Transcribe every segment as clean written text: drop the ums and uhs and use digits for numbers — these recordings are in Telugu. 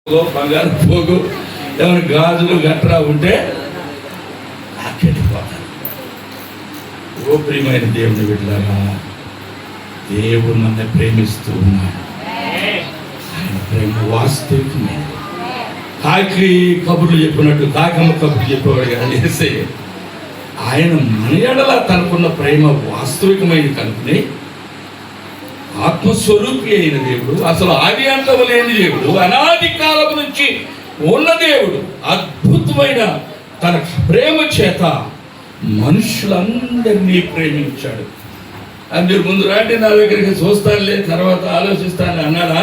బంగారు పోగు ఏమైనా గాజులు గట్రా ఉంటే అక్కడిపోతారు. ఓ ప్రియమైన దేవుని బిడ్డలారా, దేవుడు నన్ను ప్రేమిస్తూ ఉన్నాడు. ఆయన ప్రేమ వాస్తవికమే. కాకి కబుర్లు చెప్పినట్టు కాకమ్మ కబుర్లు చెప్పేవాడు కానీ చేస్తే ఆయన మన ఎడల తనకున్న ప్రేమ వాస్తవికమైన కనుకుని ఆత్మస్వరూపి అయిన దేవుడు, అసలు ఆది అంతము లేని దేవుడు, అనాది కాలం నుంచి ఉన్న దేవుడు అద్భుతమైన తన ప్రేమ చేత మనుషులందరినీ ప్రేమించాడు. అందరి ముందు రాంటి నా దగ్గరికి చూస్తానులే తర్వాత ఆలోచిస్తాను అన్నాడా?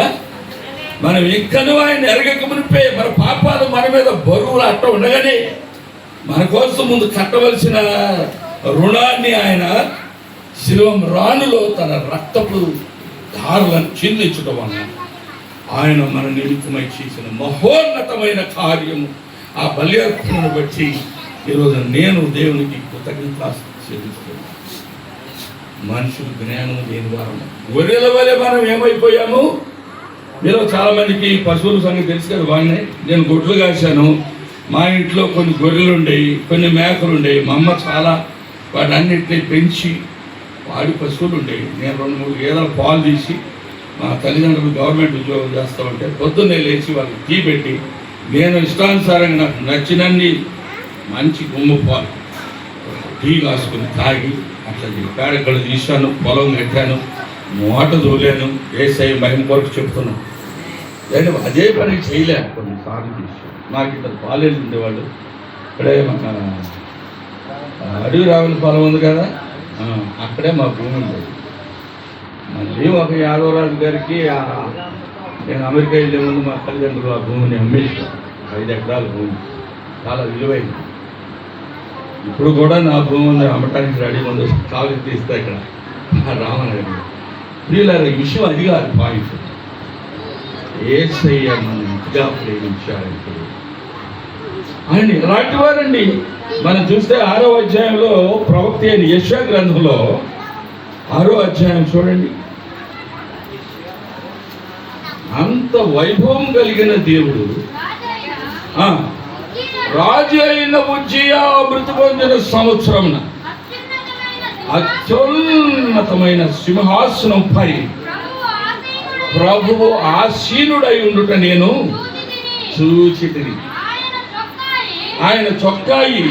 మనం ఇంకనూ ఆయన ఎరగక మునిపే మన పాపాలు మన మీద బరువులు అట్ట ఉండగానే మన కోసం ముందు కట్టవలసిన రుణాన్ని ఆయన శిలువ రాణులో తన రక్తపు ధారలను చెల్లించడం వలన ఆయన మన నిమిత్తమై చేసిన మహోన్నతమైన కార్యము, ఆ బల్యార్పణను బట్టి ఈరోజు నేను దేవునికి కృతజ్ఞతాస్తుతి చెల్లిస్తున్నాను. మనుషులు జ్ఞానం లేని వారం గొర్రెల వలె మనం ఏమైపోయాము. మీరు చాలా మందికి పశువుల సంగతి తెలుసు కదా. బాగానే నేను గొడ్లు కాశాను. మా ఇంట్లో కొన్ని గొర్రెలు ఉండేవి, కొన్ని మేకలు ఉండేవి. మా అమ్మ చాలా వాటన్నిటిని పెంచి వాడి పశువులు ఉండేవి. నేను 2-3 గేదెల పాలు తీసి మా తల్లిదండ్రులు గవర్నమెంట్ ఉద్యోగం చేస్తూ ఉంటే పొద్దున్నే లేచి వాళ్ళకి టీ పెట్టి నేను ఇష్టానుసారంగా నాకు నచ్చినన్ని మంచి గుమ్మ పాలు టీ కాసుకుని తాగి అట్లా పేడకళ్ళు తీశాను, పొలం కట్టాను, మోట దూలాను. ఏసై మహిమ కొరకు చెప్తున్నాను. నేను అదే పని చేయలేను. కొన్నిసార్లు తీసి నాకు ఇద్దరు పాలేళ్ళు ఉండేవాళ్ళు. ఇక్కడే మన అడవి రావుల పొలం ఉంది కదా, అక్కడే మా భూమి ఉండేది. మళ్ళీ ఒక యాదవరాజు గారికి నేను అమెరికా వెళ్ళే ముందు మా తల్లిదండ్రులు ఆ భూమిని అమ్మేసాను. 5 ఎకరాల భూమి చాలా విలువైంది. ఇప్పుడు కూడా నా భూమిని అమ్మటానికి రెడీ ఉంది. కాలు తీస్తే ఇక్కడ రామనగర్ ప్రియులారా, ఈ విషయం అది కాదు పాయింట్. యేసయ్య మనం ఇంతగా ప్రేమించాలంటే ఆయన ఎలాంటి వారండి. మనం చూస్తే 6వ అధ్యాయంలో ప్రవక్త అయిన యెషయా గ్రంథంలో 6వ అధ్యాయం చూడండి. అంత వైభవం కలిగిన దేవుడు, రాజు అయిన ఉజ్జియా మృతి పొందిన సంవత్సరమున అత్యున్నతమైన సింహాసనంపై ప్రభువు ఆసీనుడై ఉండుట నేను చూచితిని. ఆయన చొక్కాయి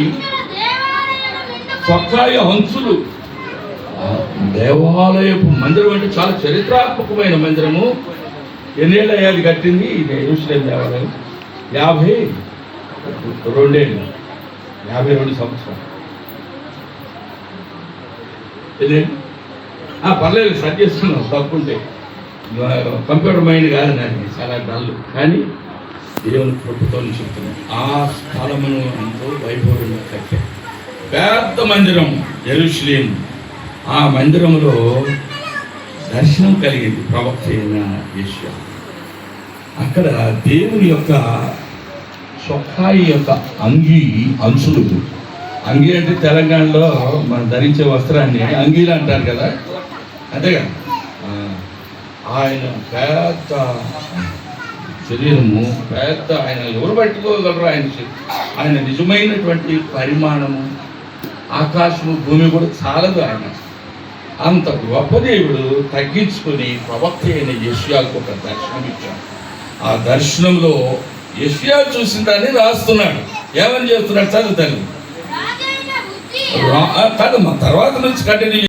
హంసులు. దేవాలయపు మందిరం అంటే చాలా చరిత్రాత్మకమైన మందిరము. ఎన్నేళ్ళు అయ్యాది కట్టింది యెరూషలేము దేవాలయం? 52 సంవత్సరాలు. పర్లేదు, సరి చేస్తున్నాం. తప్పుంటే కంప్యూటర్ మైండ్ కాదు నాకు, చాలా డల్లు. కానీ దేవుని కృపతో చెప్తున్నాం. ఆ స్థలమును ఎంతో వైభవంగా కట్టారు. పెద్ద మందిరం యెరూషలేము. ఆ మందిరంలో దర్శనం కలిగింది ప్రవక్త అయిన యెషయా. అక్కడ దేవుని యొక్క చొక్కాయి యొక్క అంచులు. అంగీ అంటే తెలంగాణలో మనం ధరించే వస్త్రాన్ని అంగీలు అంటారు కదా, అంతే కదా. ఆయన పెద్ద శరీరము, పెద్ద, ఆయన ఎవరు పట్టుకోగలరు? ఆయన నిజమైనటువంటి పరిమాణము, ఆకాశము భూమి కూడా చాలదు. ఆయన అంత గొప్ప దేవుడు తగ్గించుకొని ప్రవక్త అయిన యెషయాకు ఒక దర్శనం ఇచ్చాడు. ఆ దర్శనంలో యెషయా చూసిన దాన్ని రాస్తున్నాడు. ఏమని చేస్తున్నాడు? చదువుతాను కాదు, మా తర్వాత నుంచి కంటిన్యూ